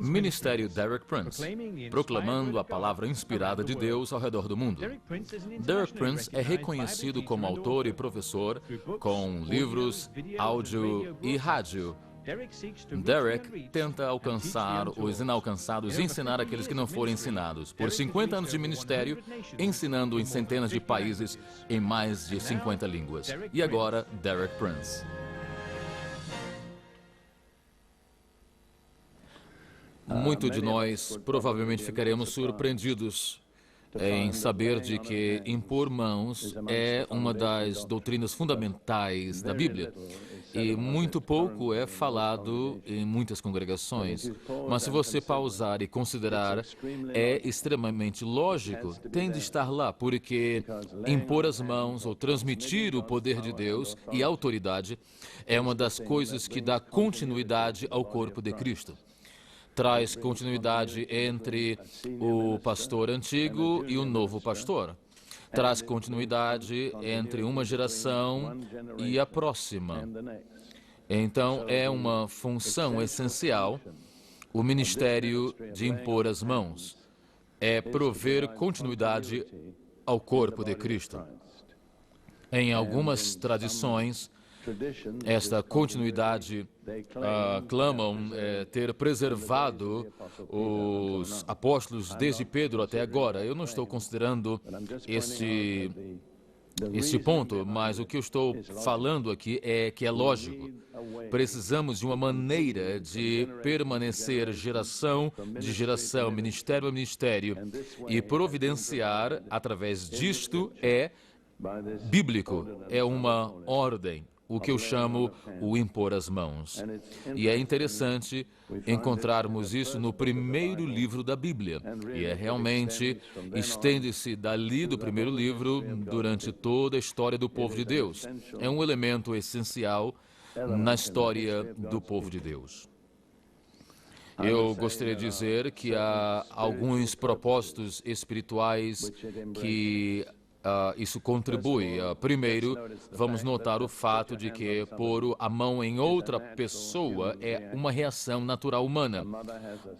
Ministério Derek Prince, proclamando a palavra inspirada de Deus ao redor do mundo. Derek Prince é reconhecido como autor e professor com livros, áudio e rádio. Derek tenta alcançar os inalcançados e ensinar aqueles que não foram ensinados. Por 50 anos de ministério, ensinando em centenas de países em mais de 50 línguas. E agora, Derek Prince. Muitos de nós provavelmente ficaremos surpreendidos em saber de que impor mãos é uma das doutrinas fundamentais da Bíblia. E muito pouco é falado em muitas congregações. Mas se você pausar e considerar, é extremamente lógico, tem de estar lá, porque impor as mãos ou transmitir o poder de Deus e a autoridade é uma das coisas que dá continuidade ao corpo de Cristo. Traz continuidade entre o pastor antigo e o novo pastor. Traz continuidade entre uma geração e a próxima. Então, é uma função essencial o ministério de impor as mãos. É prover continuidade ao corpo de Cristo. Em algumas tradições, esta continuidade clamam ter preservado os apóstolos desde Pedro até agora. Eu não estou considerando esse ponto, mas o que eu estou falando aqui é que é lógico. Precisamos de uma maneira de permanecer geração de geração, ministério a ministério, e providenciar através disto é bíblico, é uma ordem. O que eu chamo o impor as mãos. E é interessante encontrarmos isso no primeiro livro da Bíblia. E realmente estende-se dali do primeiro livro durante toda a história do povo de Deus. É um elemento essencial na história do povo de Deus. Eu gostaria de dizer que há alguns propósitos espirituais que isso contribui. Primeiro, vamos notar o fato de que pôr a mão em outra pessoa é uma reação natural humana.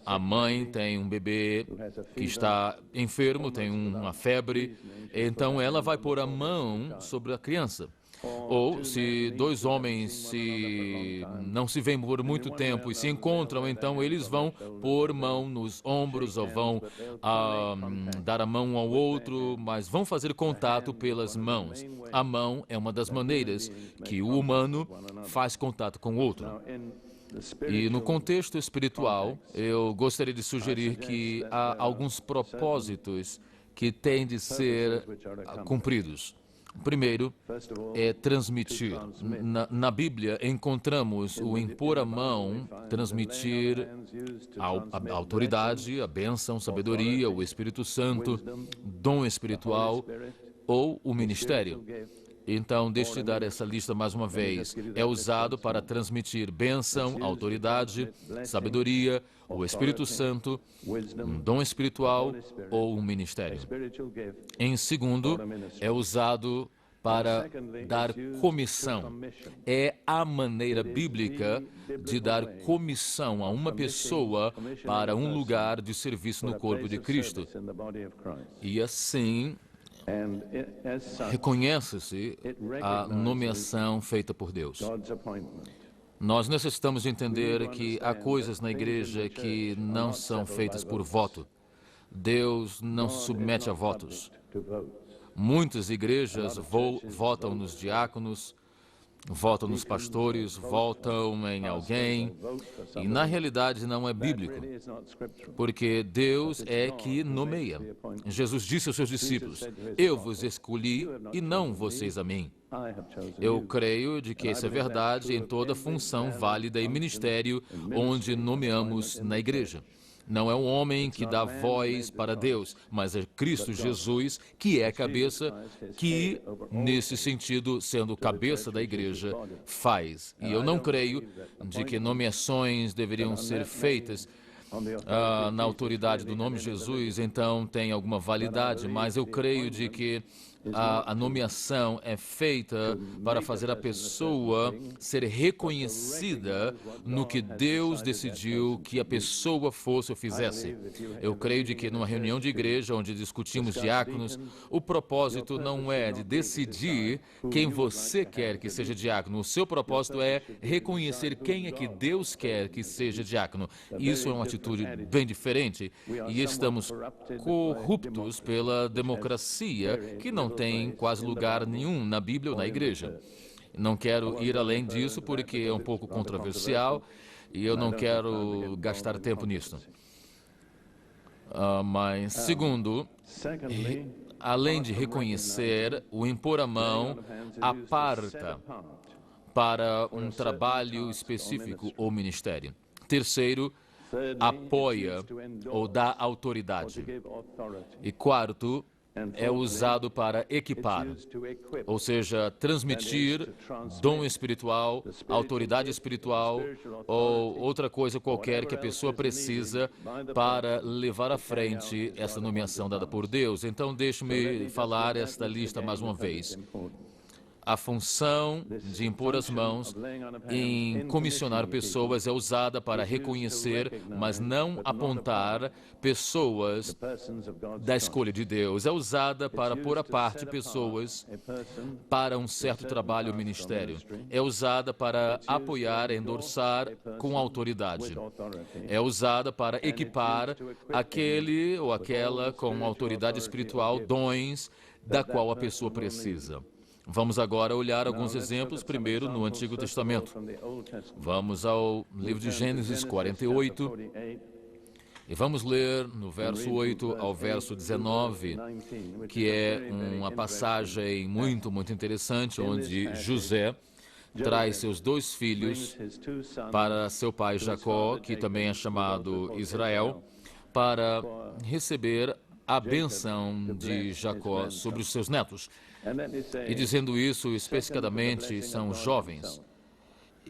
A mãe tem um bebê que está enfermo, tem uma febre, então ela vai pôr a mão sobre a criança. Ou se dois homens não se veem por muito tempo e se encontram, então eles vão pôr mão nos ombros ou vão dar a mão um ao outro, mas vão fazer contato pelas mãos. A mão é uma das maneiras que o humano faz contato com o outro. E no contexto espiritual, eu gostaria de sugerir que há alguns propósitos que têm de ser cumpridos. Primeiro, é transmitir. Na Bíblia, encontramos o impor a mão, transmitir a autoridade, a bênção, sabedoria, o Espírito Santo, dom espiritual ou o ministério. Então, deixe-me dar essa lista mais uma vez. É usado para transmitir bênção, autoridade, sabedoria, o Espírito Santo, um dom espiritual ou um ministério. Em segundo, é usado para dar comissão. É a maneira bíblica de dar comissão a uma pessoa para um lugar de serviço no corpo de Cristo. E assim, reconhece-se a nomeação feita por Deus. Nós necessitamos entender que há coisas na igreja que não são feitas por voto. Deus não se submete a votos. Muitas igrejas votam nos diáconos, votam nos pastores, votam em alguém, e na realidade não é bíblico, porque Deus é que nomeia. Jesus disse aos seus discípulos: eu vos escolhi e não vocês a mim. Eu creio de que isso é verdade em toda função válida e ministério onde nomeamos na igreja. Não é um homem que dá voz para Deus, mas é Cristo Jesus que é a cabeça, que, nesse sentido, sendo cabeça da igreja, faz. E eu não creio de que nomeações deveriam ser feitas na autoridade do nome de Jesus, então tem alguma validade, mas eu creio de que a nomeação é feita para fazer a pessoa ser reconhecida no que Deus decidiu que a pessoa fosse ou fizesse. Eu creio de que numa reunião de igreja onde discutimos diáconos, o propósito não é de decidir quem você quer que seja diácono. O seu propósito é reconhecer quem é que Deus quer que seja diácono. Isso é uma atitude bem diferente e estamos corruptos pela democracia, que não tem quase lugar nenhum na Bíblia ou na igreja. Não quero ir além disso porque é um pouco controversial e eu não quero gastar tempo nisso. Mas, segundo, além de reconhecer, o impor a mão aparta para um trabalho específico ou ministério. Terceiro, apoia ou dá autoridade. E quarto, é usado para equipar, ou seja, transmitir dom espiritual, autoridade espiritual ou outra coisa qualquer que a pessoa precisa para levar à frente essa nomeação dada por Deus. Então, deixe-me falar esta lista mais uma vez. A função de impor as mãos em comissionar pessoas é usada para reconhecer, mas não apontar pessoas da escolha de Deus. É usada para pôr à parte pessoas para um certo trabalho ou ministério. É usada para apoiar, endossar com autoridade. É usada para equipar aquele ou aquela com autoridade espiritual, dons da qual a pessoa precisa. Vamos agora olhar alguns exemplos, primeiro no Antigo Testamento. Vamos ao livro de Gênesis 48 e vamos ler no verso 8 ao verso 19, que é uma passagem muito interessante, onde José traz seus dois filhos para seu pai Jacó, que também é chamado Israel, para receber a bênção de Jacó sobre os seus netos. E dizendo isso, especificadamente, são jovens.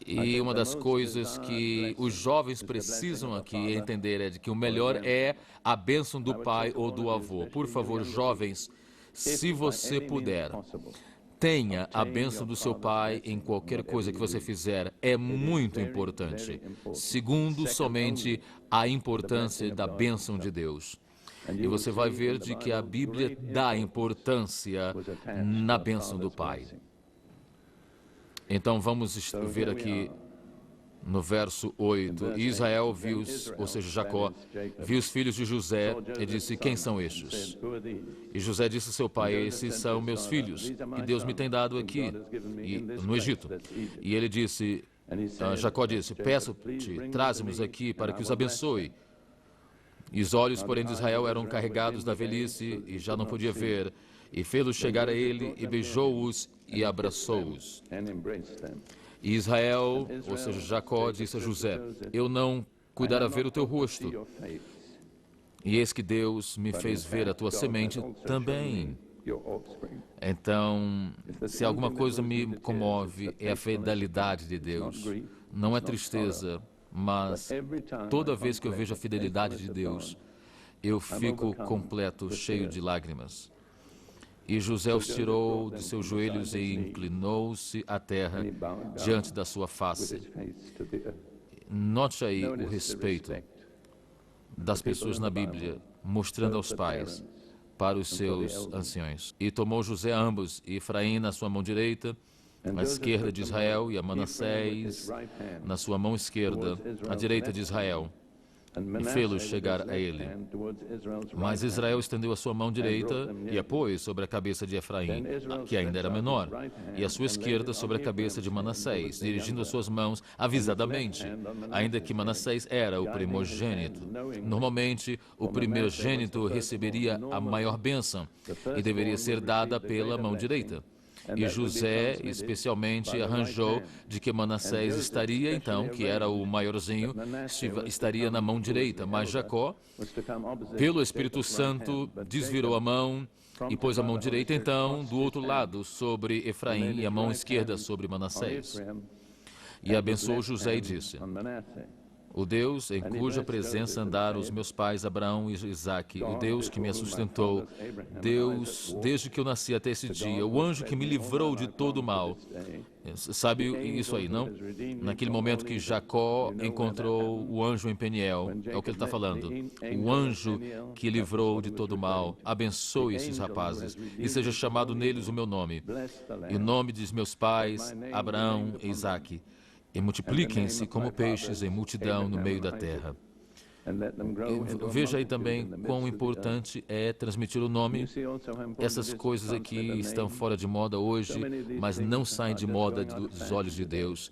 E uma das coisas que os jovens precisam aqui entender é de que o melhor é a bênção do pai ou do avô. Por favor, jovens, se você puder, tenha a bênção do seu pai em qualquer coisa que você fizer. É muito importante. Segundo, somente a importância da bênção de Deus. E você vai ver de que a Bíblia dá importância na bênção do Pai. Então vamos ver aqui no verso 8. Israel viu, ou seja, Jacó, viu os filhos de José e disse: quem são estes? E José disse ao seu pai: esses são meus filhos, que Deus me tem dado aqui, no Egito. E ele disse, Jacó disse: peço-te, traze-nos aqui para que os abençoe. E os olhos, porém, de Israel eram carregados da velhice e já não podia ver. E fê-los chegar a ele e beijou-os e abraçou-os. E Israel, ou seja, Jacó, disse a José: eu não cuidara ver o teu rosto. E eis que Deus me fez ver a tua semente também. Então, se alguma coisa me comove, é a fidelidade de Deus. Não é tristeza, mas toda vez que eu vejo a fidelidade de Deus, eu fico completo, cheio de lágrimas. E José os tirou de seus joelhos e inclinou-se à terra diante da sua face. Note aí o respeito das pessoas na Bíblia, mostrando aos pais para os seus anciões. E tomou José ambos, e Efraim na sua mão direita, à esquerda de Israel, e a Manassés na sua mão esquerda, à direita de Israel, e fê-los chegar a ele. Mas Israel estendeu a sua mão direita e a pôs sobre a cabeça de Efraim, que ainda era menor, e a sua esquerda sobre a cabeça de Manassés, dirigindo as suas mãos avisadamente, ainda que Manassés era o primogênito. Normalmente, o primogênito receberia a maior bênção e deveria ser dada pela mão direita. E José, especialmente, arranjou de que Manassés estaria, então, que era o maiorzinho, estaria na mão direita. Mas Jacó, pelo Espírito Santo, desvirou a mão e pôs a mão direita, então, do outro lado, sobre Efraim, e a mão esquerda sobre Manassés. E abençoou José e disse, o Deus em cuja presença andaram os meus pais Abraão e Isaque, o Deus que me sustentou, Deus desde que eu nasci até esse dia, o anjo que me livrou de todo o mal. Sabe isso aí, não? Naquele momento que Jacó encontrou o anjo em Peniel, é o que ele está falando. O anjo que livrou de todo o mal, abençoe esses rapazes e seja chamado neles o meu nome, e o nome de meus pais, Abraão e Isaque, e multipliquem-se como peixes em multidão no meio da terra. Veja aí também quão importante é transmitir o nome. Essas coisas aqui estão fora de moda hoje, mas não saem de moda dos olhos de Deus.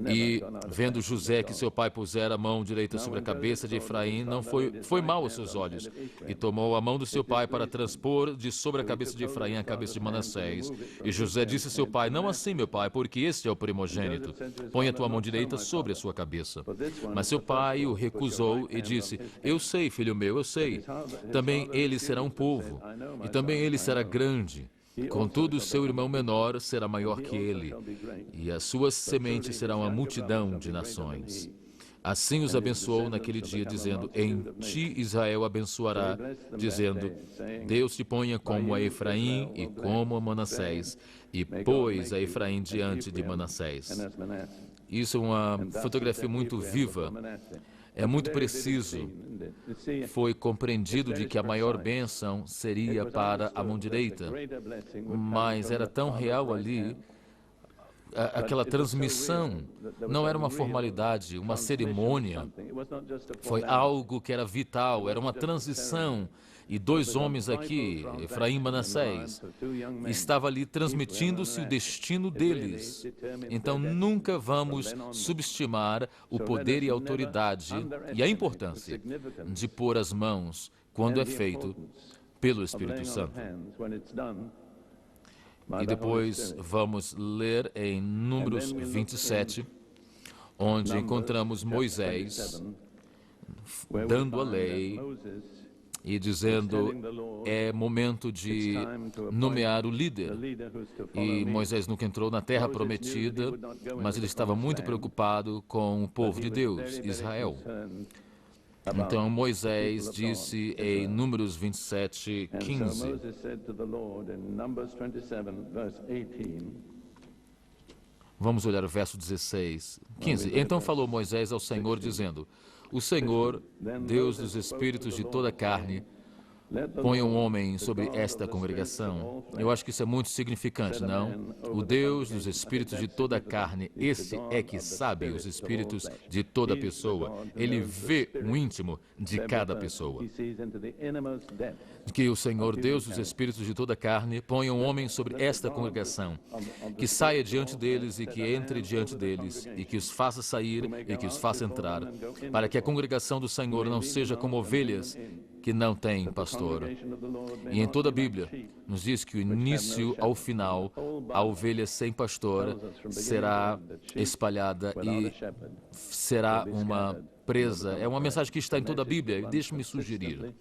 E vendo José que seu pai pusera a mão direita sobre a cabeça de Efraim, não foi mal aos seus olhos. E tomou a mão do seu pai para transpor de sobre a cabeça de Efraim a cabeça de Manassés. E José disse a seu pai: não assim, meu pai, porque este é o primogênito. Põe a tua mão direita sobre a sua cabeça. Mas seu pai o recusou e disse: eu sei, filho meu, eu sei. Também ele será um povo, e também ele será grande. Contudo, seu irmão menor será maior que ele, e as suas sementes serão uma multidão de nações. Assim os abençoou naquele dia, dizendo: em ti Israel abençoará, dizendo: Deus te ponha como a Efraim e como a Manassés, e pôs a Efraim diante de Manassés. Isso é uma fotografia muito viva. É muito preciso. Foi compreendido de que a maior bênção seria para a mão direita, mas era tão real ali, aquela transmissão não era uma formalidade, uma cerimônia, foi algo que era vital, era uma transição. E dois homens aqui, Efraim e Manassés, estava ali transmitindo-se o destino deles. Então, nunca vamos subestimar o poder e a autoridade e a importância de pôr as mãos quando é feito pelo Espírito Santo. E depois vamos ler em Números 27, onde encontramos Moisés dando a lei e dizendo: é momento de nomear o líder. E Moisés nunca entrou na terra prometida, mas ele estava muito preocupado com o povo de Deus, Israel. Então Moisés disse em Números 27, 15. Vamos olhar o verso 16, 15. Então falou Moisés ao Senhor, dizendo: o Senhor, Deus dos espíritos de toda a carne, põe um homem sobre esta congregação. Eu acho que isso é muito significante, não? O Deus dos espíritos de toda a carne, esse é que sabe os espíritos de toda pessoa. Ele vê o íntimo de cada pessoa. Que o Senhor, Deus dos espíritos de toda a carne, ponha um homem sobre esta congregação, que saia diante deles e que entre diante deles, e que os faça sair e que os faça entrar, para que a congregação do Senhor não seja como ovelhas que não têm pastor. E em toda a Bíblia nos diz que o início ao final, a ovelha sem pastor será espalhada e será uma presa. É uma mensagem que está em toda a Bíblia. Deixe-me sugerir,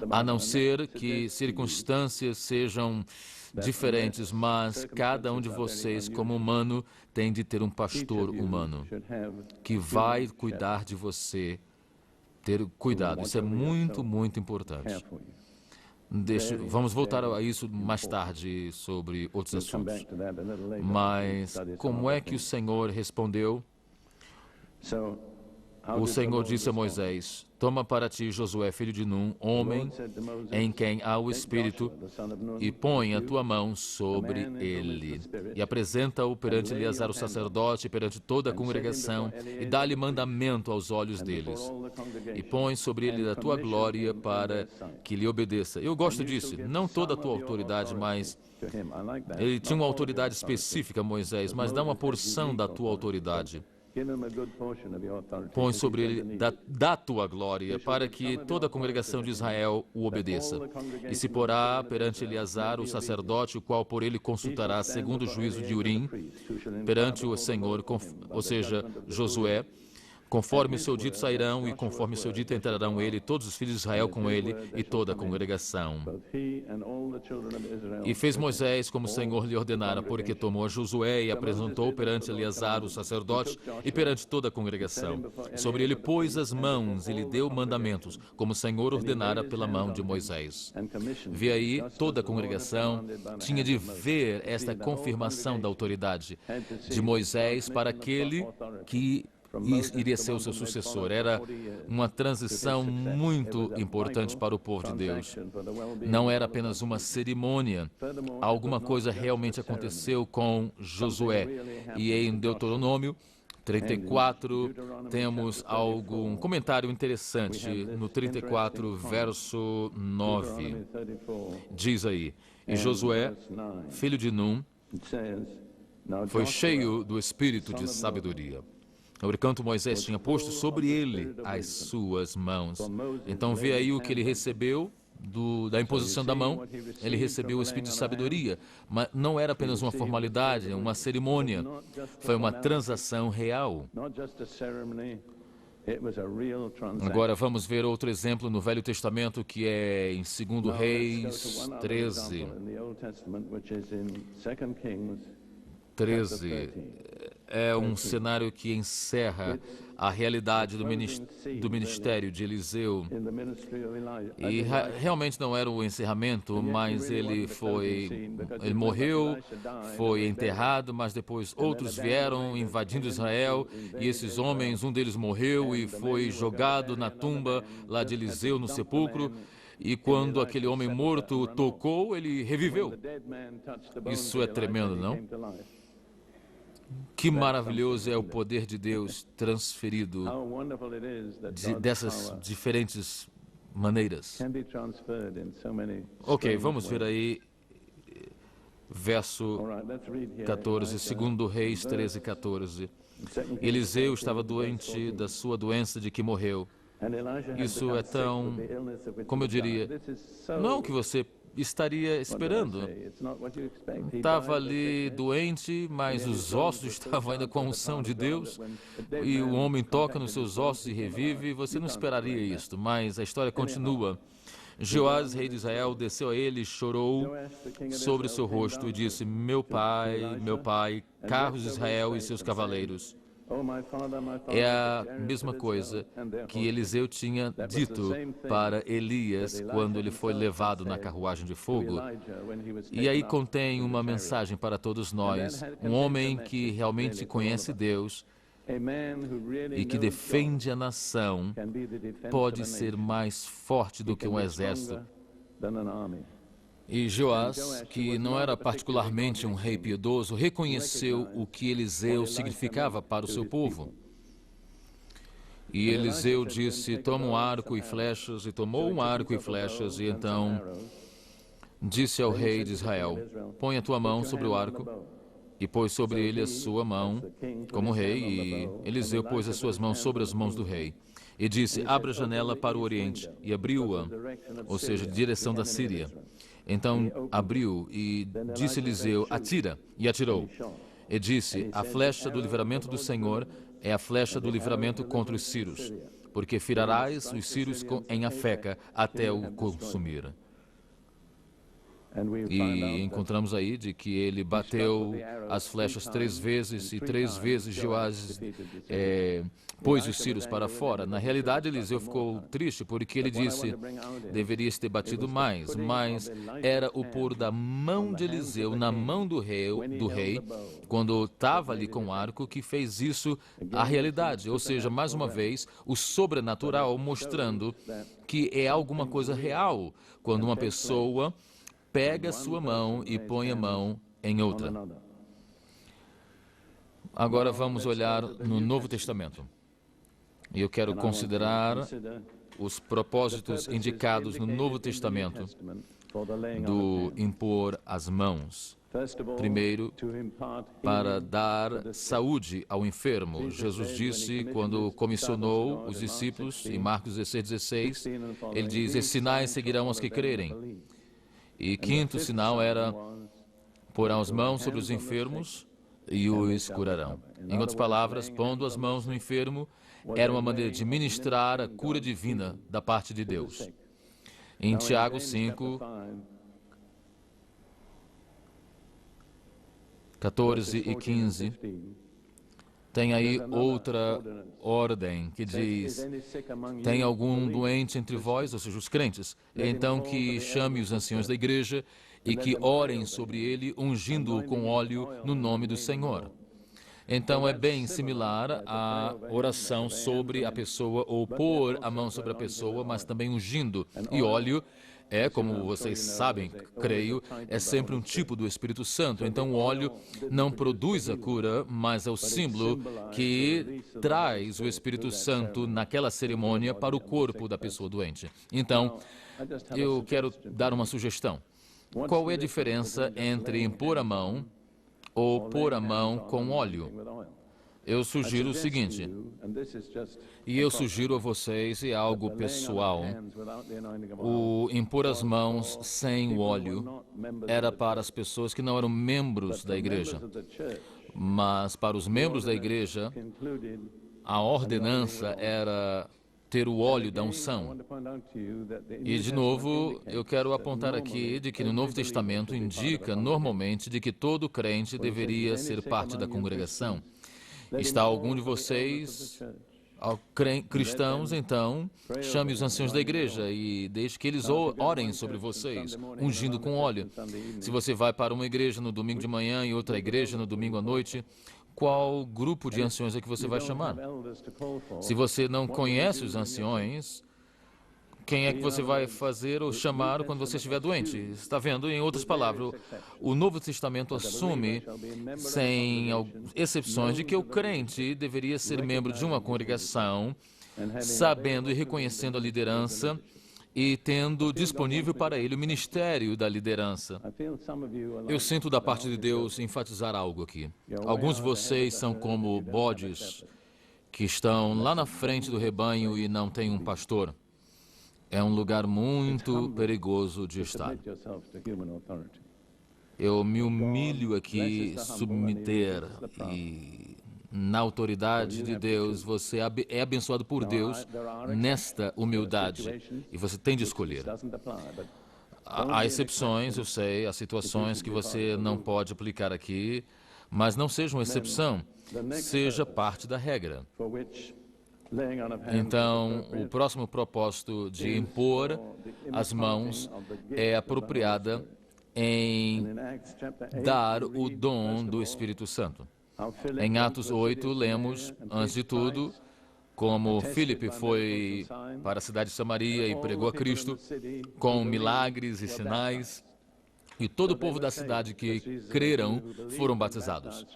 a não ser que circunstâncias sejam diferentes, mas cada um de vocês, como humano, tem de ter um pastor humano que vai cuidar de você. Ter cuidado, isso é muito, muito importante. Vamos voltar a isso mais tarde sobre outros assuntos. Mas como é que o Senhor respondeu? O Senhor disse a Moisés: toma para ti Josué, filho de Num, homem em quem há o Espírito, e põe a tua mão sobre ele. E apresenta-o perante Eleazar o sacerdote, perante toda a congregação, e dá-lhe mandamento aos olhos deles. E põe sobre ele a tua glória para que lhe obedeça. Eu gosto disso. Não toda a tua autoridade, mas ele tinha uma autoridade específica, Moisés, mas dá uma porção da tua autoridade. Põe sobre ele da tua glória, para que toda a congregação de Israel o obedeça. E se porá perante Eleazar, o sacerdote, o qual por ele consultará, segundo o juízo de Urim, perante o Senhor, ou seja, Josué, Conforme o seu dito sairão, e conforme o seu dito entrarão ele, todos os filhos de Israel com ele, e toda a congregação. E fez Moisés como o Senhor lhe ordenara, porque tomou a Josué e apresentou perante Eleazar, o sacerdote, e perante toda a congregação. Sobre ele pôs as mãos e lhe deu mandamentos, como o Senhor ordenara pela mão de Moisés. Vê aí, toda a congregação tinha de ver esta confirmação da autoridade de Moisés para aquele que iria ser o seu sucessor. Era uma transição muito importante para o povo de Deus. Não era apenas uma cerimônia. Alguma coisa realmente aconteceu com Josué. E em Deuteronômio 34, temos um comentário interessante. No 34, verso 9, diz aí: E Josué, filho de Num, foi cheio do espírito de sabedoria. Porquanto Moisés tinha posto sobre ele as suas mãos. Então vê aí o que ele recebeu da imposição da mão. Ele recebeu o espírito de sabedoria, mas não era apenas uma formalidade, uma cerimônia. Foi uma transação real. Agora vamos ver outro exemplo no Velho Testamento, que é em 2 Reis 13. 13 é um cenário que encerra a realidade do ministério de Eliseu. E realmente não era o encerramento, mas ele morreu, foi enterrado, mas depois outros vieram invadindo Israel, e esses homens, um deles morreu e foi jogado na tumba lá de Eliseu, no sepulcro. E quando aquele homem morto tocou, ele reviveu. Isso é tremendo, não? Que maravilhoso é o poder de Deus transferido dessas diferentes maneiras. Ok, vamos ver aí verso 14, 2 Reis 13, 14. Eliseu estava doente da sua doença de que morreu. Isso é tão, como eu diria, não que você estaria esperando. Estava ali doente, mas os ossos estavam ainda com a unção de Deus, e o homem toca nos seus ossos e revive. Você não esperaria isto, mas a história continua. Joás, rei de Israel, desceu a ele, chorou sobre o seu rosto e disse: meu pai, carros de Israel e seus cavaleiros. É a mesma coisa que Eliseu tinha dito para Elias quando ele foi levado na carruagem de fogo. E aí contém uma mensagem para todos nós. Um homem que realmente conhece Deus e que defende a nação pode ser mais forte do que um exército. E Joás, que não era particularmente um rei piedoso, reconheceu o que Eliseu significava para o seu povo. E Eliseu disse: toma um arco e flechas, e tomou um arco e flechas, e então disse ao rei de Israel: põe a tua mão sobre o arco, e pôs sobre ele a sua mão como rei, e Eliseu pôs as suas mãos sobre as mãos do rei. E disse: abra a janela para o oriente, e abriu-a, ou seja, direção da Síria. Então abriu e disse Eliseu: atira, e atirou. E disse: a flecha do livramento do Senhor é a flecha do livramento contra os sírios, porque firarás os sírios em Afeca até o consumir. E encontramos aí de que ele bateu as flechas 3 vezes, e 3 vezes Joás pôs os sírios para fora. Na realidade, Eliseu ficou triste porque ele disse: deveria ter batido mais, mas era o pôr da mão de Eliseu na mão do rei, quando estava ali com o arco, que fez isso a realidade. Ou seja, mais uma vez, o sobrenatural mostrando que é alguma coisa real quando uma pessoa pega a sua mão e põe a mão em outra. Agora vamos olhar no Novo Testamento. E eu quero considerar os propósitos indicados no Novo Testamento do impor as mãos. Primeiro, para dar saúde ao enfermo. Jesus disse, quando comissionou os discípulos, em Marcos 16, ele diz: esses sinais seguirão aos que crerem. E quinto sinal era: porão as mãos sobre os enfermos e os curarão. Em outras palavras, pondo as mãos no enfermo era uma maneira de ministrar a cura divina da parte de Deus. Em Tiago 5, 14 e 15, tem aí outra ordem que diz: tem algum doente entre vós, ou seja, os crentes, então que chame os anciãos da igreja e que orem sobre ele, ungindo-o com óleo no nome do Senhor. Então é bem similar à oração sobre a pessoa, ou pôr a mão sobre a pessoa, mas também ungindo. E óleo é, como vocês sabem, creio, é sempre um tipo do Espírito Santo. Então o óleo não produz a cura, mas é o símbolo que traz o Espírito Santo naquela cerimônia para o corpo da pessoa doente. Então, eu quero dar uma sugestão. Qual é a diferença entre impor a mão ou pôr a mão com óleo? Eu sugiro o seguinte, e eu sugiro a vocês, é algo pessoal, o impor as mãos sem o óleo era para as pessoas que não eram membros da igreja, mas para os membros da igreja, a ordenança era ter o óleo da unção. E, de novo, eu quero apontar aqui de que no Novo Testamento indica normalmente de que todo crente deveria ser parte da congregação. Está algum de vocês, cristãos, então, chame os anciãos da igreja e deixe que eles orem sobre vocês, ungindo com óleo. Se você vai para uma igreja no domingo de manhã e outra igreja no domingo à noite, qual grupo de anciões é que você vai chamar? Se você não conhece os anciões, quem é que você vai fazer ou chamar quando você estiver doente? Está vendo? Em outras palavras, o Novo Testamento assume, sem exceções, de que o crente deveria ser membro de uma congregação, sabendo e reconhecendo a liderança e tendo disponível para ele o ministério da liderança. Eu sinto da parte de Deus enfatizar algo aqui. Alguns de vocês são como bodes que estão lá na frente do rebanho e não têm um pastor. É um lugar muito perigoso de estar. Eu me humilho aqui, submeter, e na autoridade de Deus, você é abençoado por Deus nesta humildade, e você tem de escolher. Há exceções, eu sei, há situações que você não pode aplicar aqui, mas não seja uma exceção, seja parte da regra. Então, o próximo propósito de impor as mãos é apropriada em dar o dom do Espírito Santo. Em Atos 8, lemos, antes de tudo, como Filipe foi para a cidade de Samaria e pregou a Cristo com milagres e sinais, e todo o povo da cidade que creram foram batizados.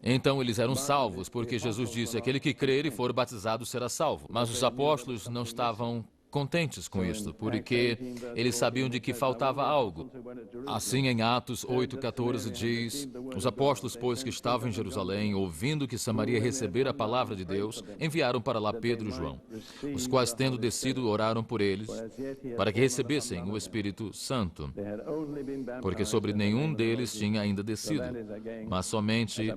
Então eles eram salvos, porque Jesus disse, aquele que crer e for batizado será salvo. Mas os apóstolos não estavam contentes com isto, porque eles sabiam de que faltava algo. Assim, em Atos 8:14 diz, os apóstolos, pois, que estavam em Jerusalém, ouvindo que Samaria recebera a palavra de Deus, enviaram para lá Pedro e João, os quais, tendo descido, oraram por eles, para que recebessem o Espírito Santo, porque sobre nenhum deles tinha ainda descido, mas somente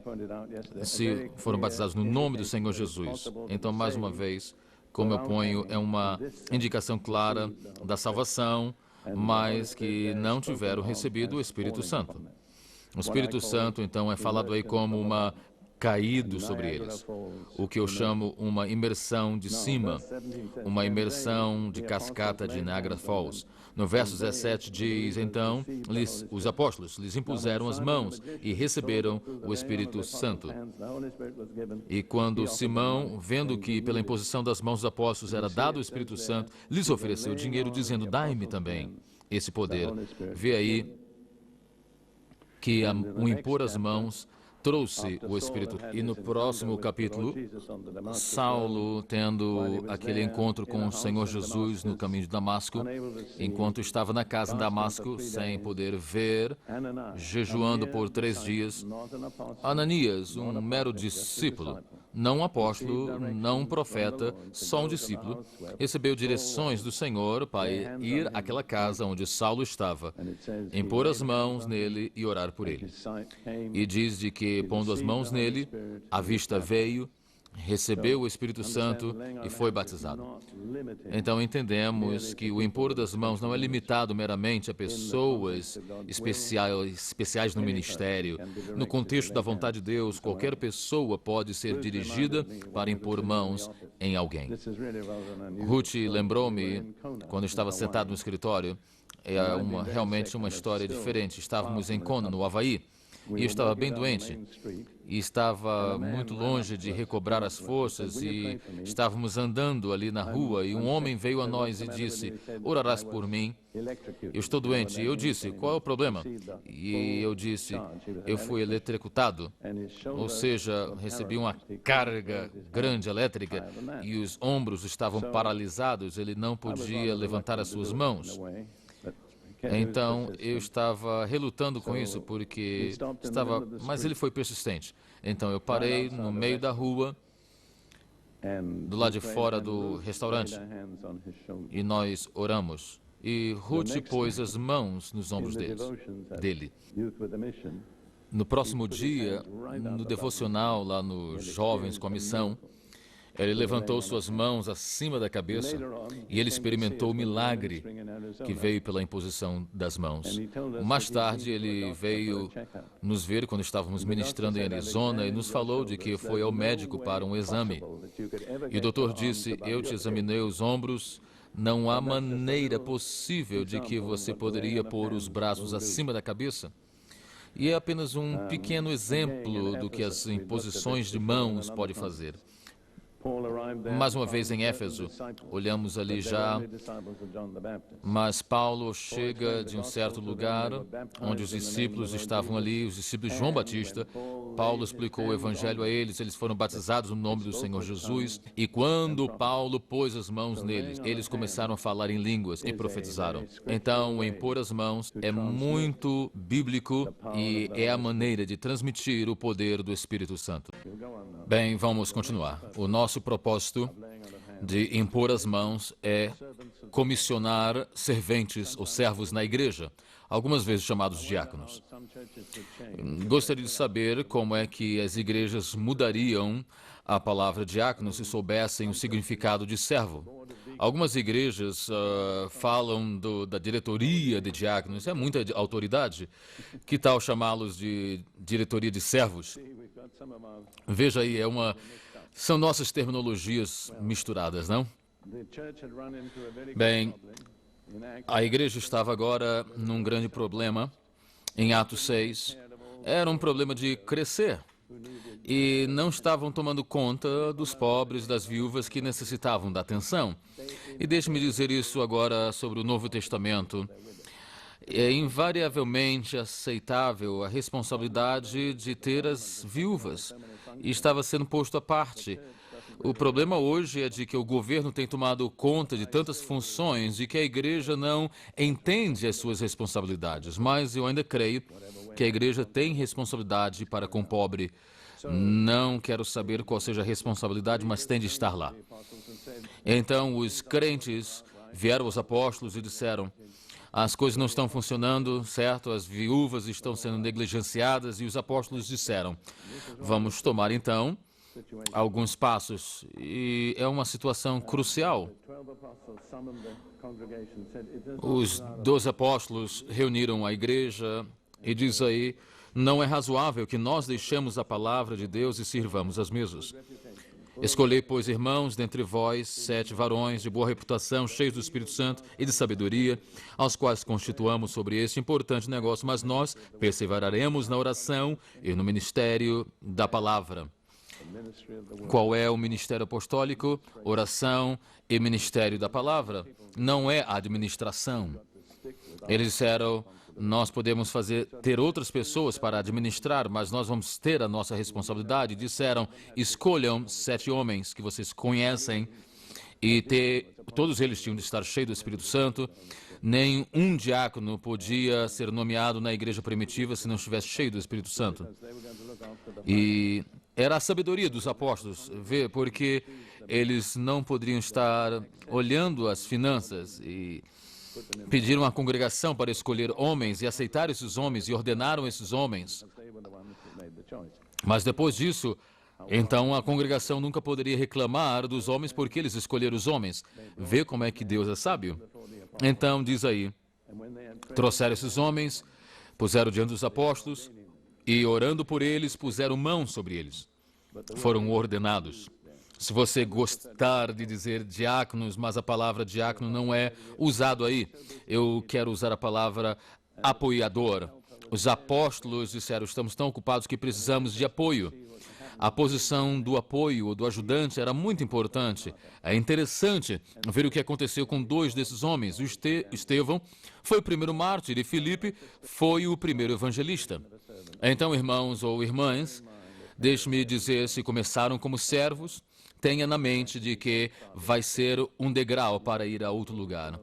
se foram batizados no nome do Senhor Jesus. Então, mais uma vez, como eu ponho, é uma indicação clara da salvação, mas que não tiveram recebido o Espírito Santo. O Espírito Santo, então, é falado aí como uma caído sobre eles, o que eu chamo uma imersão de cima, uma imersão de cascata de Niagara Falls. No verso 17 diz, então, os apóstolos lhes impuseram as mãos e receberam o Espírito Santo. E quando Simão, vendo que pela imposição das mãos dos apóstolos era dado o Espírito Santo, lhes ofereceu dinheiro, dizendo, dai-me também esse poder. Vê aí que o impor as mãos trouxe o Espírito. E no próximo capítulo, Saulo, tendo aquele encontro com o Senhor Jesus no caminho de Damasco, enquanto estava na casa de Damasco, sem poder ver, jejuando por 3 dias, Ananias, um mero discípulo, não um apóstolo, não um profeta, só um discípulo, recebeu direções do Senhor para ir àquela casa onde Saulo estava, impor as mãos nele e orar por ele. E diz de que, pondo as mãos nele, a vista veio, recebeu o Espírito Santo e foi batizado. Então entendemos que o impor das mãos não é limitado meramente a pessoas especiais no ministério. No contexto da vontade de Deus, qualquer pessoa pode ser dirigida para impor mãos em alguém. Ruth lembrou-me, quando estava sentado no escritório, realmente uma história diferente. Estávamos em Kona, no Havaí, e eu estava bem doente. E estava muito longe de recobrar as forças e estávamos andando ali na rua e um homem veio a nós e disse: orarás por mim? Eu estou doente. E eu disse: qual é o problema? E eu disse: eu fui eletrocutado, ou seja, recebi uma carga grande elétrica e os ombros estavam paralisados, ele não podia levantar as suas mãos. Então, eu estava relutando com isso, porque mas ele foi persistente. Então, eu parei no meio da rua, do lado de fora do restaurante, e nós oramos. E Ruth pôs as mãos nos ombros dele. No próximo dia, no devocional, lá nos Jovens com a Missão, ele levantou suas mãos acima da cabeça e ele experimentou o milagre que veio pela imposição das mãos. Mais tarde, ele veio nos ver quando estávamos ministrando em Arizona e nos falou de que foi ao médico para um exame. E o doutor disse: eu te examinei os ombros, não há maneira possível de que você poderia pôr os braços acima da cabeça. E é apenas um pequeno exemplo do que as imposições de mãos podem fazer. Mais uma vez em Éfeso, olhamos ali já, mas Paulo chega de um certo lugar onde os discípulos estavam ali, os discípulos de João Batista. Paulo explicou o evangelho a eles, eles foram batizados no nome do Senhor Jesus, e quando Paulo pôs as mãos neles, eles começaram a falar em línguas e profetizaram. Então, o impor as mãos é muito bíblico e é a maneira de transmitir o poder do Espírito Santo. Bem, vamos continuar. O nosso propósito de impor as mãos é comissionar serventes ou servos na igreja, algumas vezes chamados diáconos. Gostaria de saber como é que as igrejas mudariam a palavra diácono se soubessem o significado de servo. Algumas igrejas falam da diretoria de diáconos, é muita autoridade. Que tal chamá-los de diretoria de servos? Veja aí, são nossas terminologias misturadas, não? Bem, a igreja estava agora num grande problema. Em Atos 6, era um problema de crescer. E não estavam tomando conta dos pobres, das viúvas que necessitavam da atenção. E deixe-me dizer isso agora sobre o Novo Testamento. É invariavelmente aceitável a responsabilidade de ter as viúvas. E estava sendo posto à parte. O problema hoje é de que o governo tem tomado conta de tantas funções e que a igreja não entende as suas responsabilidades. Mas eu ainda creio que a igreja tem responsabilidade para com o pobre. Não quero saber qual seja a responsabilidade, mas tem de estar lá. Então os crentes vieram aos apóstolos e disseram: as coisas não estão funcionando, certo? As viúvas estão sendo negligenciadas. E os apóstolos disseram: vamos tomar então alguns passos. E é uma situação crucial. Os 12 apóstolos reuniram a igreja e diz aí: não é razoável que nós deixemos a palavra de Deus e sirvamos as mesas. Escolhei, pois, irmãos, dentre vós, 7 varões de boa reputação, cheios do Espírito Santo e de sabedoria, aos quais constituamos sobre este importante negócio, mas nós perseveraremos na oração e no ministério da palavra. Qual é o ministério apostólico? Oração e ministério da palavra. Não é administração. Eles disseram: nós podemos ter outras pessoas para administrar, mas nós vamos ter a nossa responsabilidade. Disseram: escolham 7 homens que vocês conhecem todos eles tinham de estar cheios do Espírito Santo. Nem um diácono podia ser nomeado na igreja primitiva se não estivesse cheio do Espírito Santo. E era a sabedoria dos apóstolos, porque eles não poderiam estar olhando as finanças e pediram à congregação para escolher homens e aceitar esses homens e ordenaram esses homens. Mas depois disso, então a congregação nunca poderia reclamar dos homens porque eles escolheram os homens. Vê como é que Deus é sábio? Então, diz aí, trouxeram esses homens, puseram diante dos apóstolos e, orando por eles, puseram mão sobre eles. Foram ordenados. Se você gostar de dizer diáconos, mas a palavra diácono não é usado aí, eu quero usar a palavra apoiador. Os apóstolos disseram, estamos tão ocupados que precisamos de apoio. A posição do apoio ou do ajudante era muito importante. É interessante ver o que aconteceu com dois desses homens. O Estevão foi o primeiro mártir e Filipe foi o primeiro evangelista. Então, irmãos ou irmãs, deixe-me dizer, se começaram como servos, tenha na mente de que vai ser um degrau para ir a outro lugar.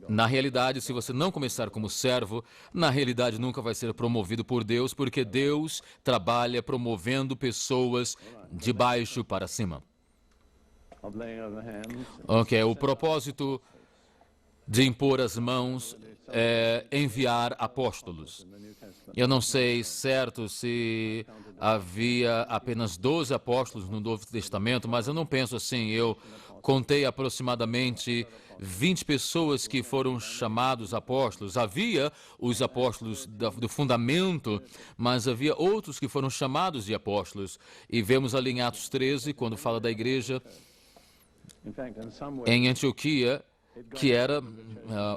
Na realidade, se você não começar como servo, na realidade nunca vai ser promovido por Deus, porque Deus trabalha promovendo pessoas de baixo para cima. Ok, o propósito de impor as mãos é enviar apóstolos. Eu não sei certo se havia apenas 12 apóstolos no Novo Testamento, mas eu não penso assim. Eu contei aproximadamente 20 pessoas que foram chamados apóstolos. Havia os apóstolos do fundamento, mas havia outros que foram chamados de apóstolos. E vemos ali em Atos 13, quando fala da igreja em Antioquia, que era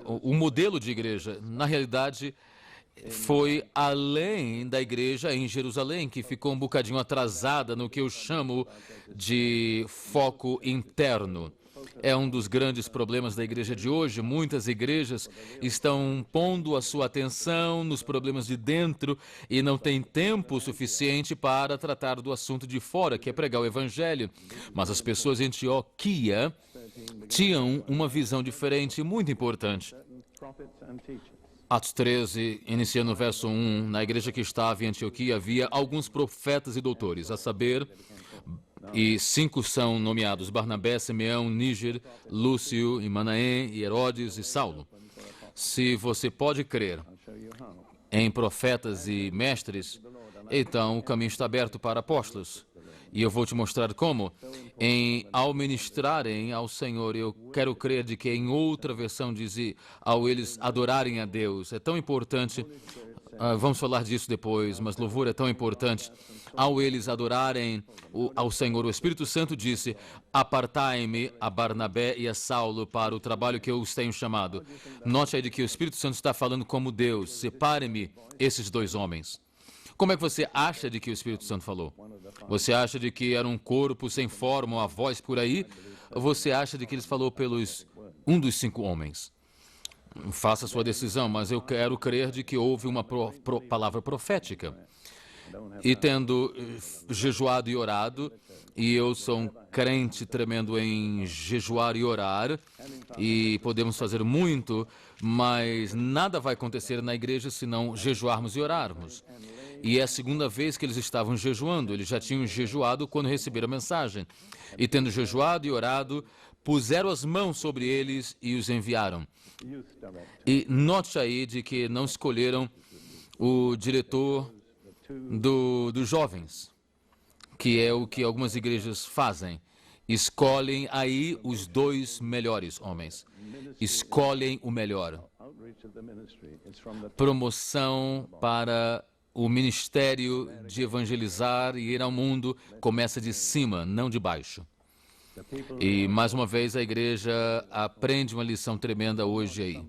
o modelo de igreja. Na realidade, foi além da igreja em Jerusalém, que ficou um bocadinho atrasada no que eu chamo de foco interno. É um dos grandes problemas da igreja de hoje. Muitas igrejas estão pondo a sua atenção nos problemas de dentro e não têm tempo suficiente para tratar do assunto de fora, que é pregar o evangelho. Mas as pessoas em Antioquia tinham uma visão diferente muito importante. Atos 13, iniciando no verso 1, na igreja que estava em Antioquia havia alguns profetas e doutores, a saber, e 5 são nomeados: Barnabé, Simeão, Níger, Lúcio, e Manaém, e Herodes e Saulo. Se você pode crer em profetas e mestres, então o caminho está aberto para apóstolos. E eu vou te mostrar como. Ao ministrarem ao Senhor, eu quero crer de que em outra versão diz, ao eles adorarem a Deus. É tão importante, vamos falar disso depois, mas louvor é tão importante. Ao eles adorarem ao Senhor, o Espírito Santo disse, apartai-me a Barnabé e a Saulo para o trabalho que eu os tenho chamado. Note aí de que o Espírito Santo está falando como Deus, separe-me esses 2 homens. Como é que você acha de que o Espírito Santo falou? Você acha de que era um corpo sem forma, uma voz por aí? Ou você acha de que ele falou pelos um dos 5 homens? Faça a sua decisão, mas eu quero crer de que houve uma palavra profética. E tendo jejuado e orado, e eu sou um crente tremendo em jejuar e orar, e podemos fazer muito, mas nada vai acontecer na igreja se não jejuarmos e orarmos. E é a segunda vez que eles estavam jejuando. Eles já tinham jejuado quando receberam a mensagem. E tendo jejuado e orado, puseram as mãos sobre eles e os enviaram. E note aí de que não escolheram o diretor dos jovens, que é o que algumas igrejas fazem. Escolhem aí os 2 melhores homens. Escolhem o melhor. Promoção para o ministério de evangelizar e ir ao mundo começa de cima, não de baixo. E, mais uma vez, a igreja aprende uma lição tremenda hoje aí.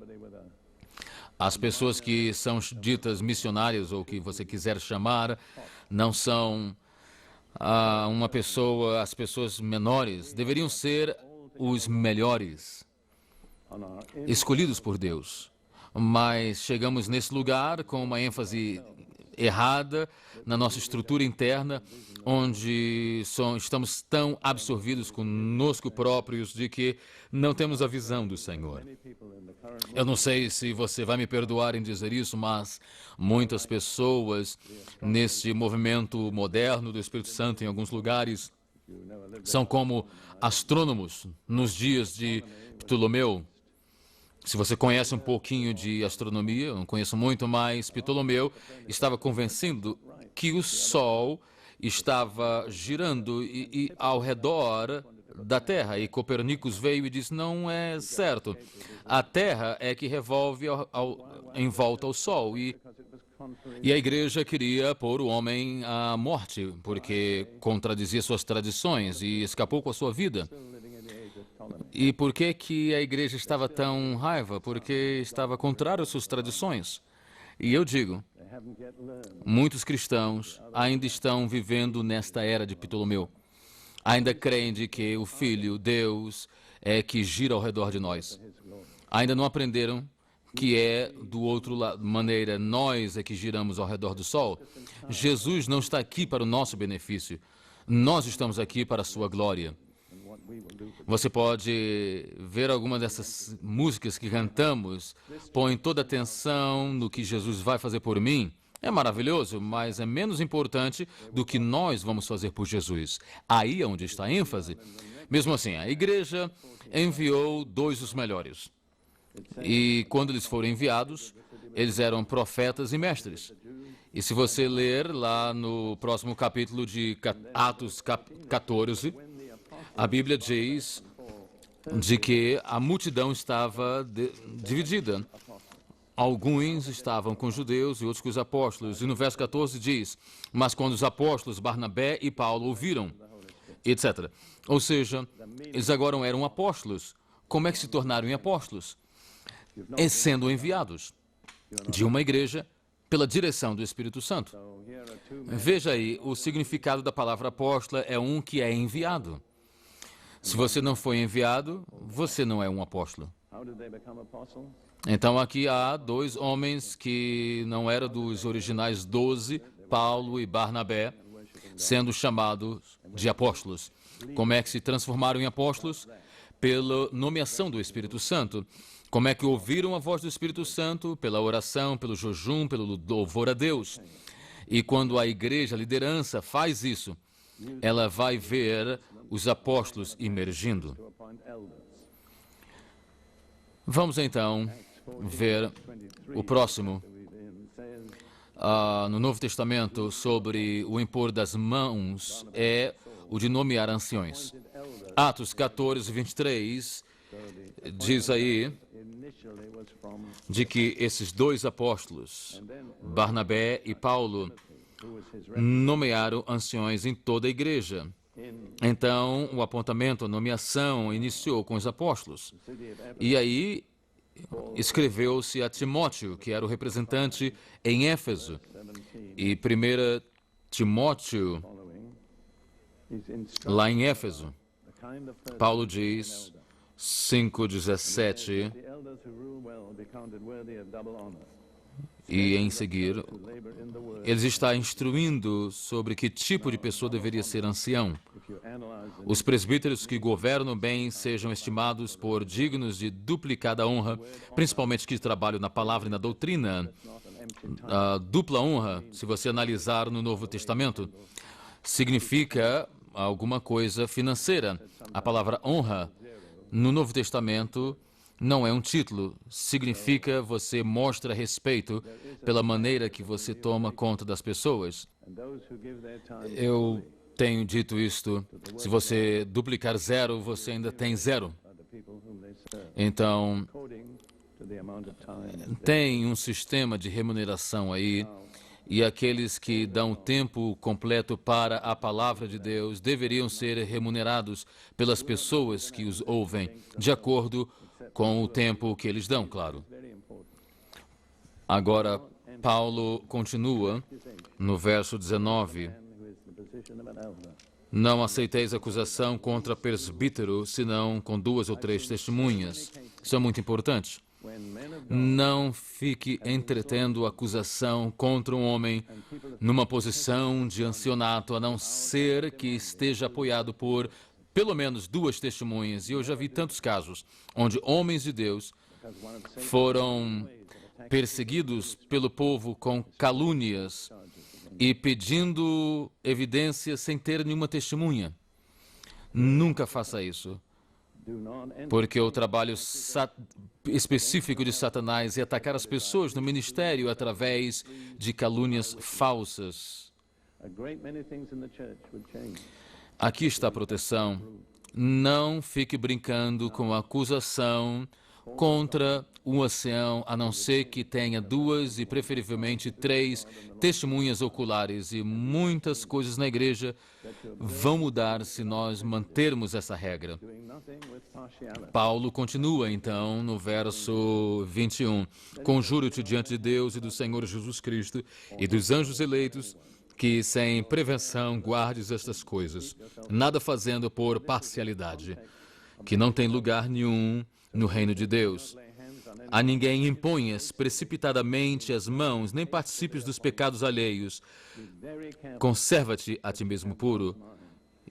As pessoas que são ditas missionárias, ou que você quiser chamar, não são as pessoas menores, deveriam ser os melhores, escolhidos por Deus. Mas chegamos nesse lugar com uma ênfase errada na nossa estrutura interna, onde estamos tão absorvidos conosco próprios de que não temos a visão do Senhor. Eu não sei se você vai me perdoar em dizer isso, mas muitas pessoas nesse movimento moderno do Espírito Santo em alguns lugares são como astrônomos nos dias de Ptolomeu. Se você conhece um pouquinho de astronomia, eu não conheço muito, mas Ptolomeu estava convencido que o Sol estava girando e ao redor da Terra. E Copérnicos veio e disse, não é certo. A Terra é que revolve em volta ao Sol. E a igreja queria pôr o homem à morte, porque contradizia suas tradições e escapou com a sua vida. E por que a igreja estava tão raiva? Porque estava contrário às suas tradições. E eu digo, muitos cristãos ainda estão vivendo nesta era de Ptolomeu. Ainda creem de que o Filho, Deus, é que gira ao redor de nós. Ainda não aprenderam que é do outro lado, maneira, nós é que giramos ao redor do Sol. Jesus não está aqui para o nosso benefício. Nós estamos aqui para a sua glória. Você pode ver alguma dessas músicas que cantamos, põe toda a atenção no que Jesus vai fazer por mim. É maravilhoso, mas é menos importante do que nós vamos fazer por Jesus. Aí é onde está a ênfase. Mesmo assim, a igreja enviou 2 dos melhores. E quando eles foram enviados, eles eram profetas e mestres. E se você ler lá no próximo capítulo de Atos 14, a Bíblia diz de que a multidão estava dividida. Alguns estavam com os judeus e outros com os apóstolos. E no verso 14 diz, mas quando os apóstolos Barnabé e Paulo ouviram, etc. Ou seja, eles agora eram apóstolos. Como é que se tornaram apóstolos? Sendo enviados de uma igreja pela direção do Espírito Santo. Veja aí, o significado da palavra apóstola é um que é enviado. Se você não foi enviado, você não é um apóstolo. Então aqui há 2 homens que não eram dos originais 12, Paulo e Barnabé, sendo chamados de apóstolos. Como é que se transformaram em apóstolos? Pela nomeação do Espírito Santo. Como é que ouviram a voz do Espírito Santo? Pela oração, pelo jejum, pelo louvor a Deus. E quando a igreja, a liderança faz isso, ela vai ver os apóstolos emergindo. Vamos então ver o próximo. No Novo Testamento, sobre o impor das mãos, é o de nomear anciões. Atos 14, 23, diz aí de que esses 2 apóstolos, Barnabé e Paulo, nomearam anciões em toda a igreja. Então, o apontamento, a nomeação, iniciou com os apóstolos. E aí, escreveu-se a Timóteo, que era o representante em Éfeso. E 1 Timóteo, lá em Éfeso, Paulo diz, 5:17, e em seguir, ele está instruindo sobre que tipo de pessoa deveria ser ancião. Os presbíteros que governam bem sejam estimados por dignos de duplicada honra, principalmente que trabalham na palavra e na doutrina. A dupla honra, se você analisar no Novo Testamento, significa alguma coisa financeira. A palavra honra, no Novo Testamento, não é um título. Significa você mostra respeito pela maneira que você toma conta das pessoas. Eu tenho dito isto, se você duplicar 0, você ainda tem 0. Então, tem um sistema de remuneração aí, e aqueles que dão tempo completo para a palavra de Deus deveriam ser remunerados pelas pessoas que os ouvem, de acordo com o tempo que eles dão, claro. Agora, Paulo continua no verso 19. Não aceiteis acusação contra presbítero, senão com 2 ou 3 testemunhas. Isso é muito importante. Não fique entretendo acusação contra um homem numa posição de ancianato, a não ser que esteja apoiado por pelo menos duas testemunhas. E eu já vi tantos casos onde homens de Deus foram perseguidos pelo povo com calúnias e pedindo evidências sem ter nenhuma testemunha. Nunca faça isso, porque o trabalho específico de Satanás é atacar as pessoas no ministério através de calúnias falsas. Aqui está a proteção. Não fique brincando com a acusação contra um ancião, a não ser que tenha duas e preferivelmente três testemunhas oculares. E muitas coisas na igreja vão mudar se nós mantermos essa regra. Paulo continua então no verso 21. Conjuro-te diante de Deus e do Senhor Jesus Cristo e dos anjos eleitos, que sem prevenção guardes estas coisas, nada fazendo por parcialidade, que não tem lugar nenhum no reino de Deus. A ninguém imponhas precipitadamente as mãos, nem participes dos pecados alheios. Conserva-te a ti mesmo puro.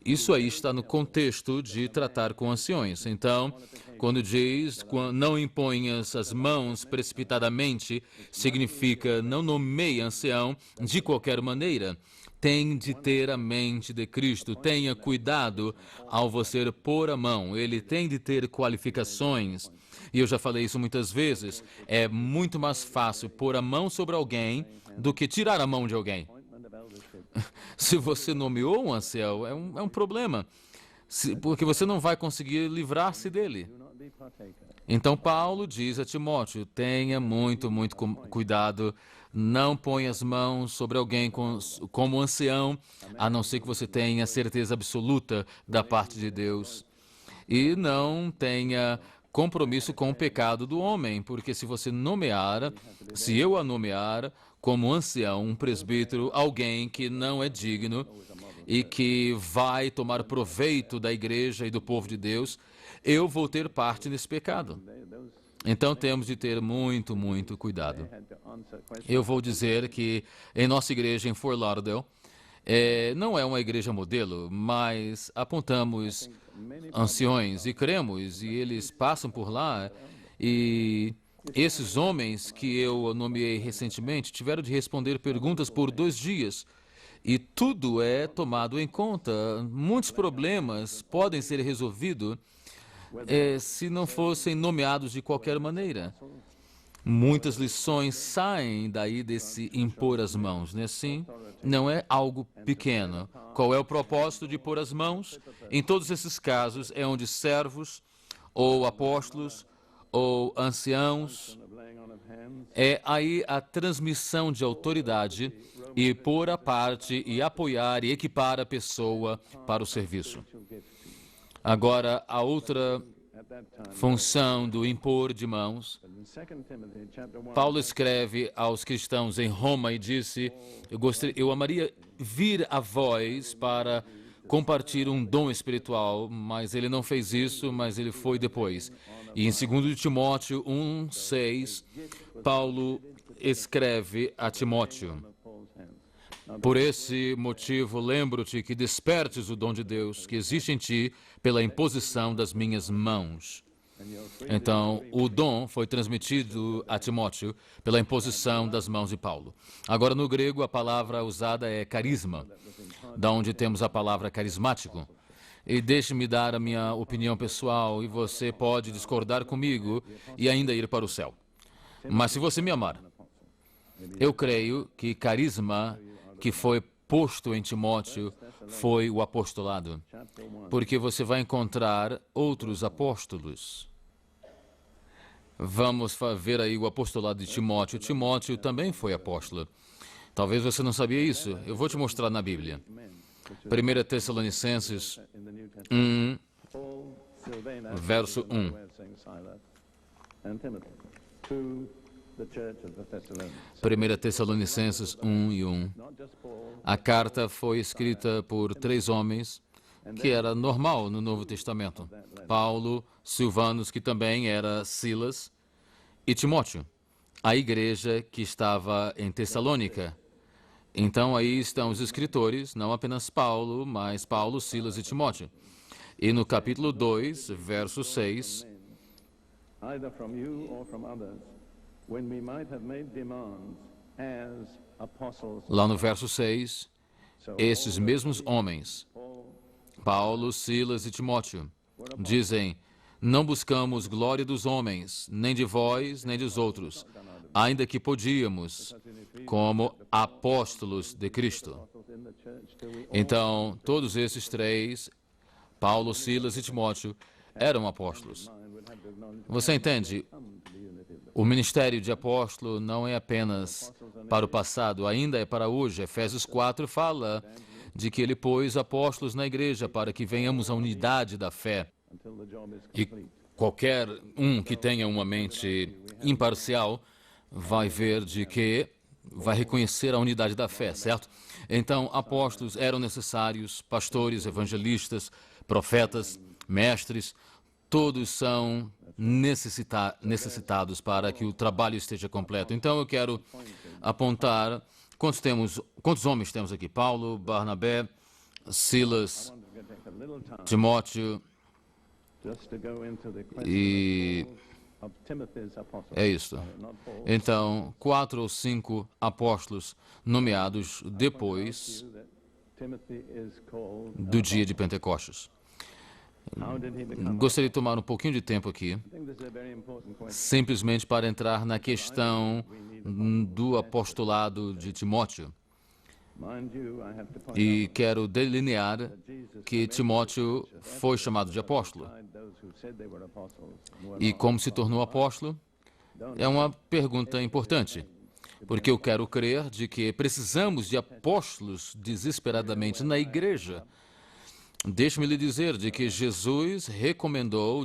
Isso aí está no contexto de tratar com anciões. Então, quando diz não imponhas as mãos precipitadamente, significa não nomeie ancião de qualquer maneira. Tem de ter a mente de Cristo. Tenha cuidado ao você pôr a mão. Ele tem de ter qualificações. E eu já falei isso muitas vezes. É muito mais fácil pôr a mão sobre alguém do que tirar a mão de alguém. Se você nomeou um ancião, é um problema, porque você não vai conseguir livrar-se dele. Então, Paulo diz a Timóteo, tenha muito cuidado, não ponha as mãos sobre alguém como ancião, a não ser que você tenha certeza absoluta da parte de Deus. E não tenha compromisso com o pecado do homem, porque se eu a nomear como ancião, um presbítero, alguém que não é digno e que vai tomar proveito da igreja e do povo de Deus, eu vou ter parte nesse pecado. Então temos de ter muito cuidado. Eu vou dizer que em nossa igreja em Fort Lauderdale, não é uma igreja modelo, mas apontamos anciões e cremos, e eles passam por lá, e esses homens que eu nomeei recentemente tiveram de responder perguntas por 2 dias, e tudo é tomado em conta. Muitos problemas podem ser resolvidos se não fossem nomeados de qualquer maneira. Muitas lições saem daí desse impor as mãos, né? Sim, não é algo pequeno. Qual é o propósito de pôr as mãos? Em todos esses casos é onde servos ou apóstolos ou anciãos, é aí a transmissão de autoridade e pôr a parte e apoiar e equipar a pessoa para o serviço. Agora, a outra função do impor de mãos. Paulo escreve aos cristãos em Roma e disse, eu amaria vir a vós para compartilhar um dom espiritual, mas ele não fez isso, mas ele foi depois. E em 2 Timóteo 1:6, Paulo escreve a Timóteo, por esse motivo, lembro-te que despertes o dom de Deus que existe em ti pela imposição das minhas mãos. Então, o dom foi transmitido a Timóteo pela imposição das mãos de Paulo. Agora, no grego, a palavra usada é carisma, da onde temos a palavra carismático. E deixe-me dar a minha opinião pessoal, e você pode discordar comigo e ainda ir para o céu. Mas se você me amar, eu creio que carisma que foi posto em Timóteo foi o apostolado, porque você vai encontrar outros apóstolos. Vamos ver aí o apostolado de Timóteo. Timóteo também foi apóstolo. Talvez você não sabia isso. Eu vou te mostrar na Bíblia. 1 Tessalonicenses 1, verso 1. 1 Tessalonicenses 1 e 1. A carta foi escrita por 3 homens, que era normal no Novo Testamento. Paulo, Silvanus, que também era Silas, e Timóteo, a igreja que estava em Tessalônica. Então aí estão os escritores, não apenas Paulo, mas Paulo, Silas e Timóteo. E no capítulo 2, verso 6, either from you or from others, when we might have made demands as apostles. lá no verso 6, esses mesmos homens, Paulo, Silas e Timóteo, dizem: não buscamos glória dos homens, nem de vós, nem dos outros, ainda que podíamos, como apóstolos de Cristo. Então, todos esses três, Paulo, Silas e Timóteo, eram apóstolos. Você entende? O ministério de apóstolo não é apenas para o passado, ainda é para hoje. Efésios 4 fala de que ele pôs apóstolos na igreja para que venhamos à unidade da fé. E qualquer um que tenha uma mente imparcial vai ver de que vai reconhecer a unidade da fé, certo? Então, apóstolos eram necessários, pastores, evangelistas, profetas, mestres, todos são necessitados para que o trabalho esteja completo. Então, eu quero apontar quantos homens temos aqui? Paulo, Barnabé, Silas, Timóteo, e é isso. Então, 4 ou 5 apóstolos nomeados depois do dia de Pentecostes. Gostaria de tomar um pouquinho de tempo aqui, simplesmente para entrar na questão do apostolado de Timóteo. E quero delinear que Timóteo foi chamado de apóstolo. E como se tornou apóstolo? É uma pergunta importante, porque eu quero crer de que precisamos de apóstolos desesperadamente na igreja. Deixe-me lhe dizer de que Jesus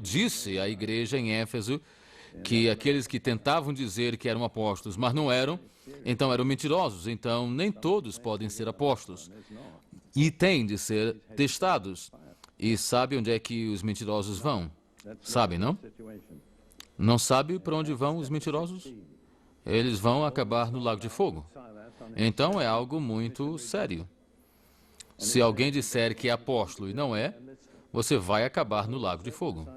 disse à igreja em Éfeso que aqueles que tentavam dizer que eram apóstolos, mas não eram, então eram mentirosos. Então nem todos podem ser apóstolos. E têm de ser testados. E sabe onde é que os mentirosos vão? Sabe, não? Não sabe para onde vão os mentirosos? Eles vão acabar no lago de fogo. Então é algo muito sério. Se alguém disser que é apóstolo e não é, você vai acabar no lago de fogo.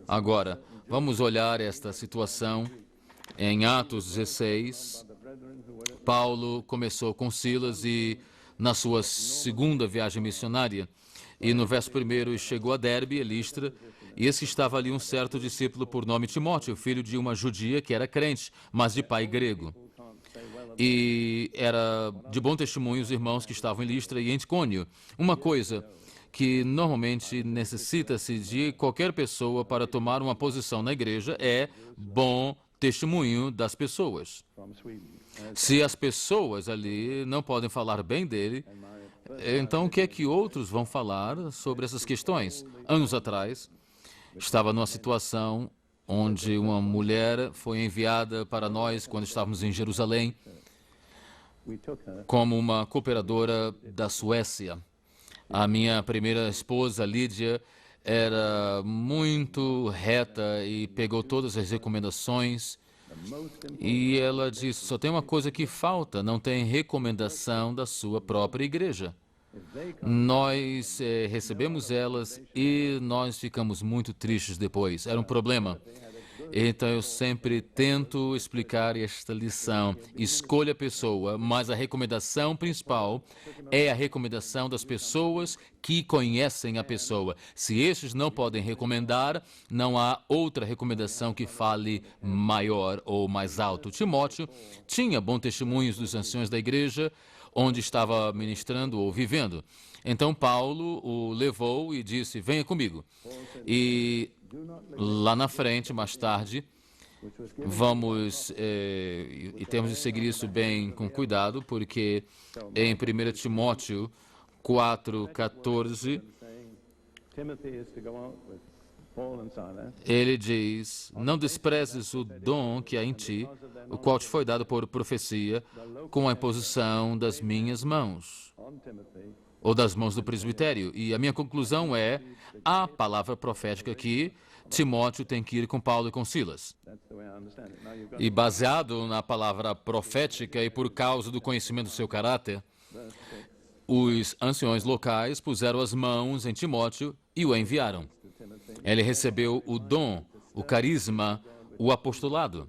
Agora, vamos olhar esta situação em Atos 16. Paulo começou com Silas e na sua segunda viagem missionária. E no verso 1 chegou a Derbe e Listra, e esse estava ali um certo discípulo por nome Timóteo, filho de uma judia que era crente, mas de pai grego. E era de bom testemunho os irmãos que estavam em Listra e em Icônio. Uma coisa que normalmente necessita-se de qualquer pessoa para tomar uma posição na igreja é bom testemunho das pessoas. Se as pessoas ali não podem falar bem dele, então o que é que outros vão falar sobre essas questões? Anos atrás, estava numa situação onde uma mulher foi enviada para nós quando estávamos em Jerusalém como uma cooperadora da Suécia. A minha primeira esposa, Lídia, era muito reta e pegou todas as recomendações. E ela disse: só tem uma coisa que falta, não tem recomendação da sua própria igreja. Nós recebemos elas e nós ficamos muito tristes depois. Era um problema. Então eu sempre tento explicar esta lição. Escolha a pessoa, mas a recomendação principal é a recomendação das pessoas que conhecem a pessoa. Se estes não podem recomendar, não há outra recomendação que fale maior ou mais alto. Timóteo tinha bons testemunhos dos anciões da igreja, onde estava ministrando ou vivendo. Então Paulo o levou e disse: venha comigo. E lá na frente, mais tarde, e temos de seguir isso bem com cuidado, porque em 1 Timóteo 4,14, ele diz: não desprezes o dom que há em ti, o qual te foi dado por profecia, com a imposição das minhas mãos. ou das mãos do presbitério. E a minha conclusão é a palavra profética que Timóteo tem que ir com Paulo e com Silas. E baseado na palavra profética e por causa do conhecimento do seu caráter, os anciões locais puseram as mãos em Timóteo e o enviaram. Ele recebeu o dom, o carisma, o apostolado.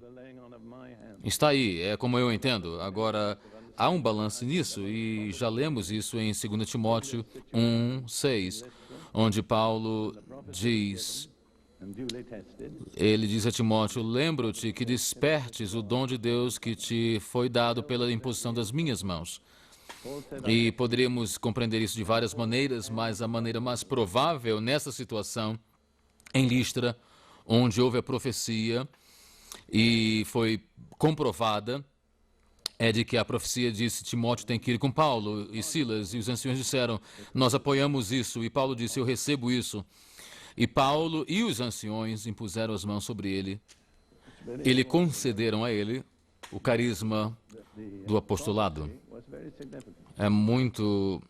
Está aí, é como eu entendo. Agora, há um balanço nisso, e já lemos isso em 2 Timóteo 1:6, onde Paulo diz, ele diz a Timóteo, lembro-te que despertes o dom de Deus que te foi dado pela imposição das minhas mãos. E poderíamos compreender isso de várias maneiras, mas a maneira mais provável nessa situação, em Listra, onde houve a profecia e foi comprovada, é de que a profecia disse, Timóteo tem que ir com Paulo e Silas, e os anciões disseram, nós apoiamos isso, e Paulo disse, eu recebo isso. E Paulo e os anciões impuseram as mãos sobre ele. Eles concederam a ele o carisma do apostolado. É muito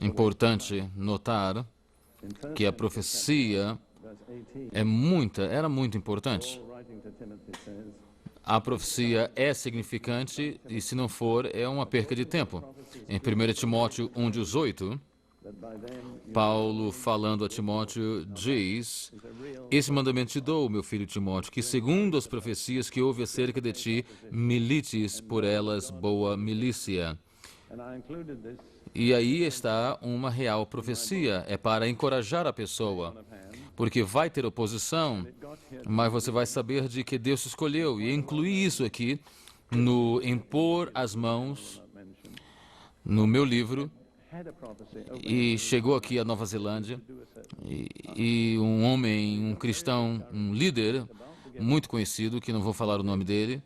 importante notar que a profecia era muito importante. A profecia é significante e, se não for, é uma perca de tempo. Em 1 Timóteo 1:18, Paulo, falando a Timóteo, diz, esse mandamento te dou, meu filho Timóteo, que segundo as profecias que houve acerca de ti, milites por elas boa milícia. E aí está uma real profecia, é para encorajar a pessoa, porque vai ter oposição, mas você vai saber de que Deus escolheu, e incluí isso aqui no impor as mãos no meu livro. E chegou aqui à Nova Zelândia e um homem, um cristão, um líder muito conhecido, que não vou falar o nome dele,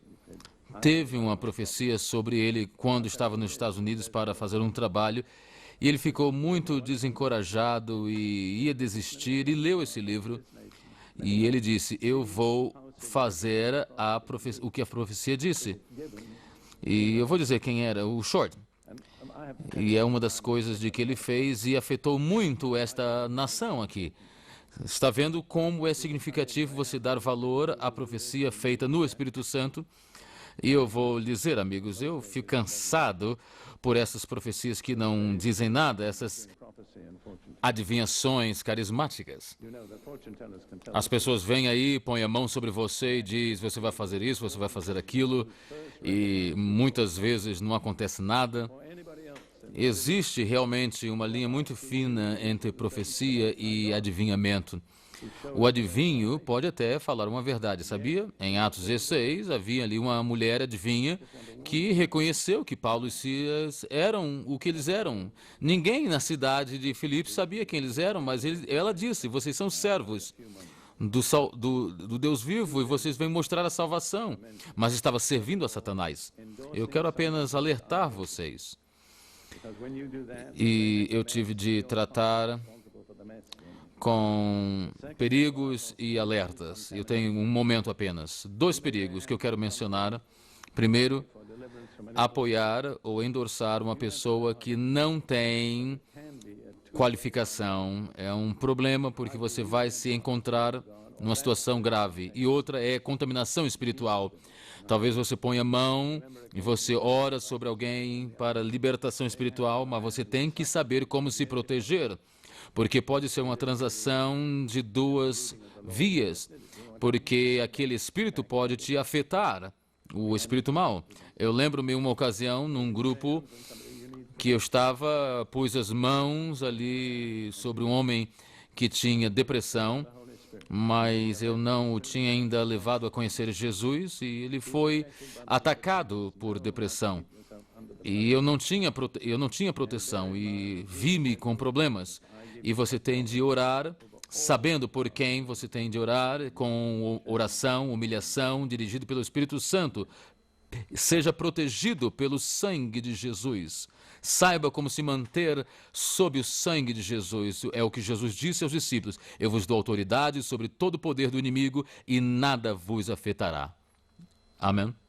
teve uma profecia sobre ele quando estava nos Estados Unidos para fazer um trabalho, e ele ficou muito desencorajado e ia desistir, e leu esse livro, e ele disse, eu vou fazer o que a profecia disse. E eu vou dizer quem era, o Short. E é uma das coisas de que ele fez e afetou muito esta nação aqui. Está vendo como é significativo você dar valor à profecia feita no Espírito Santo? E eu vou lhe dizer, amigos, eu fico cansado por essas profecias que não dizem nada, essas adivinhações carismáticas. As pessoas vêm aí, põem a mão sobre você e diz, você vai fazer isso, você vai fazer aquilo, e muitas vezes não acontece nada. Existe realmente uma linha muito fina entre profecia e adivinhamento. O adivinho pode até falar uma verdade, sabia? Em Atos 16, havia ali uma mulher adivinha que reconheceu que Paulo e Silas eram o que eles eram. Ninguém na cidade de Filipe sabia quem eles eram, mas ela disse, vocês são servos do Deus vivo e vocês vêm mostrar a salvação. Mas estava servindo a Satanás. Eu quero apenas alertar vocês. E eu tive de tratar com perigos e alertas. Eu tenho um momento apenas. 2 perigos que eu quero mencionar. Primeiro, apoiar ou endossar uma pessoa que não tem qualificação. É um problema porque você vai se encontrar numa situação grave. E outra é contaminação espiritual. Talvez você ponha a mão e você ora sobre alguém para libertação espiritual, mas você tem que saber como se proteger, porque pode ser uma transação de 2 vias, porque aquele espírito pode te afetar, o espírito mau. Eu lembro-me uma ocasião num grupo que eu estava, pus as mãos ali sobre um homem que tinha depressão, mas eu não o tinha ainda levado a conhecer Jesus e ele foi atacado por depressão. E eu não tinha proteção e vi-me com problemas. E você tem de orar, sabendo por quem você tem de orar, com oração, humilhação, dirigido pelo Espírito Santo. Seja protegido pelo sangue de Jesus. Saiba como se manter sob o sangue de Jesus. É o que Jesus disse aos discípulos. Eu vos dou autoridade sobre todo o poder do inimigo e nada vos afetará. Amém.